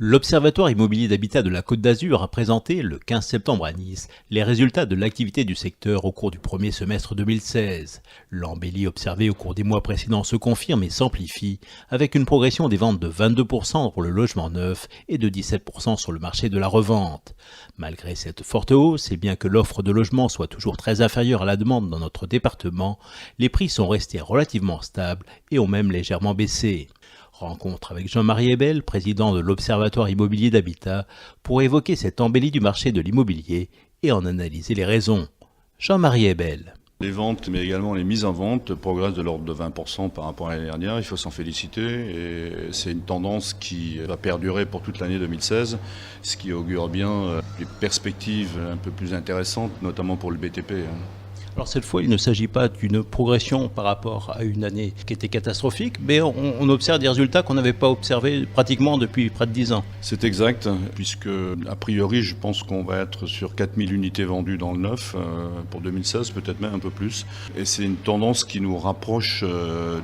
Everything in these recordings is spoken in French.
L'Observatoire immobilier d'habitat de la Côte d'Azur a présenté, le 15 septembre à Nice, les résultats de l'activité du secteur au cours du premier semestre 2016. L'embellie observée au cours des mois précédents se confirme et s'amplifie, avec une progression des ventes de 22% pour le logement neuf et de 17% sur le marché de la revente. Malgré cette forte hausse, et bien que l'offre de logement soit toujours très inférieure à la demande dans notre département, les prix sont restés relativement stables et ont même légèrement baissé. Rencontre avec Jean-Marie Ebel, président de l'Observatoire immobilier d'habitat, pour évoquer cette embellie du marché de l'immobilier et en analyser les raisons. Jean-Marie Ebel. Les ventes, mais également les mises en vente, progressent de l'ordre de 20% par rapport à l'année dernière. Il faut s'en féliciter et c'est une tendance qui va perdurer pour toute l'année 2016, ce qui augure bien des perspectives un peu plus intéressantes, notamment pour le BTP. Alors cette fois, il ne s'agit pas d'une progression par rapport à une année qui était catastrophique, mais on observe des résultats qu'on n'avait pas observés pratiquement depuis près de 10 ans. C'est exact, puisque a priori, je pense qu'on va être sur 4000 unités vendues dans le neuf pour 2016, peut-être même un peu plus. Et c'est une tendance qui nous rapproche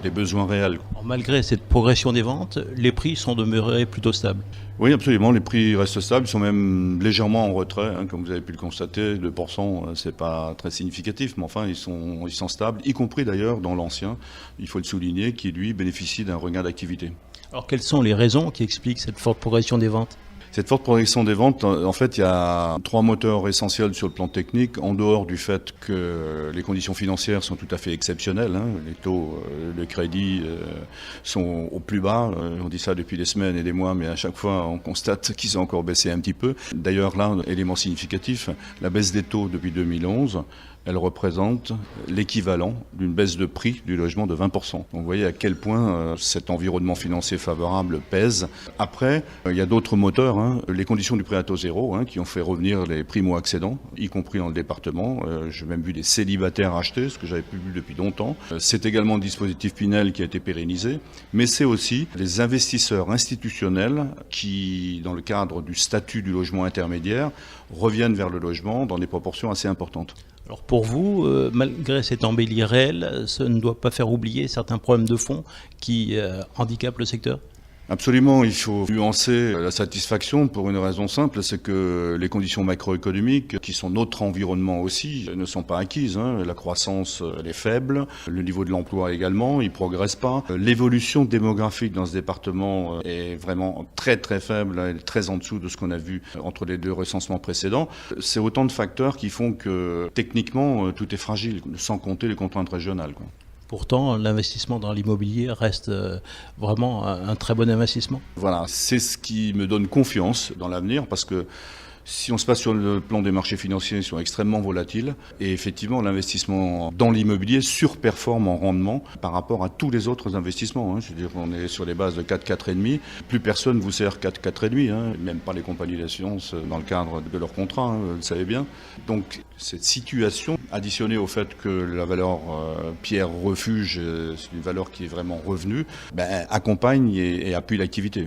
des besoins réels. Alors, malgré cette progression des ventes, les prix sont demeurés plutôt stables. Oui, absolument. Les prix restent stables, ils sont même légèrement en retrait, comme vous avez pu le constater. 2%, c'est pas très significatif, mais enfin, ils sont stables, y compris d'ailleurs dans l'ancien, il faut le souligner, qui lui bénéficie d'un regain d'activité. Alors, quelles sont les raisons qui expliquent cette forte progression des ventes ? Cette forte progression des ventes, en fait, il y a 3 moteurs essentiels sur le plan technique, en dehors du fait que les conditions financières sont tout à fait exceptionnelles. Les taux de crédit sont au plus bas. On dit ça depuis des semaines et des mois, mais à chaque fois, on constate qu'ils ont encore baissé un petit peu. D'ailleurs, là, élément significatif, la baisse des taux depuis 2011, elle représente l'équivalent d'une baisse de prix du logement de 20%. Donc vous voyez à quel point cet environnement financier favorable pèse. Après, il y a d'autres moteurs, les conditions du prêt à taux zéro, qui ont fait revenir les primo-accédants, y compris dans le département. J'ai même vu des célibataires acheter, ce que j'avais plus vu depuis longtemps. C'est également le dispositif Pinel qui a été pérennisé, mais c'est aussi les investisseurs institutionnels qui, dans le cadre du statut du logement intermédiaire, reviennent vers le logement dans des proportions assez importantes. Alors pour vous, malgré cette embellie réelle, ça ne doit pas faire oublier certains problèmes de fond qui handicapent le secteur ? Absolument, il faut nuancer la satisfaction pour une raison simple, c'est que les conditions macroéconomiques, qui sont notre environnement aussi, ne sont pas acquises. La croissance, elle est faible, le niveau de l'emploi également, il progresse pas. L'évolution démographique dans ce département est vraiment très très faible, elle est très en dessous de ce qu'on a vu entre les 2 recensements précédents. C'est autant de facteurs qui font que techniquement tout est fragile, sans compter les contraintes régionales. Pourtant, l'investissement dans l'immobilier reste vraiment un très bon investissement. Voilà, c'est ce qui me donne confiance dans l'avenir parce que si on se passe sur le plan des marchés financiers, ils sont extrêmement volatiles et effectivement l'investissement dans l'immobilier surperforme en rendement par rapport à tous les autres investissements. Je veux dire, on est sur les bases de 4, 4,5. Plus personne vous sert 4, 4,5, même pas les compagnies d'assurance dans le cadre de leur contrat, vous le savez bien. Donc cette situation, additionnée au fait que la valeur pierre refuge, c'est une valeur qui est vraiment revenue, accompagne et appuie l'activité.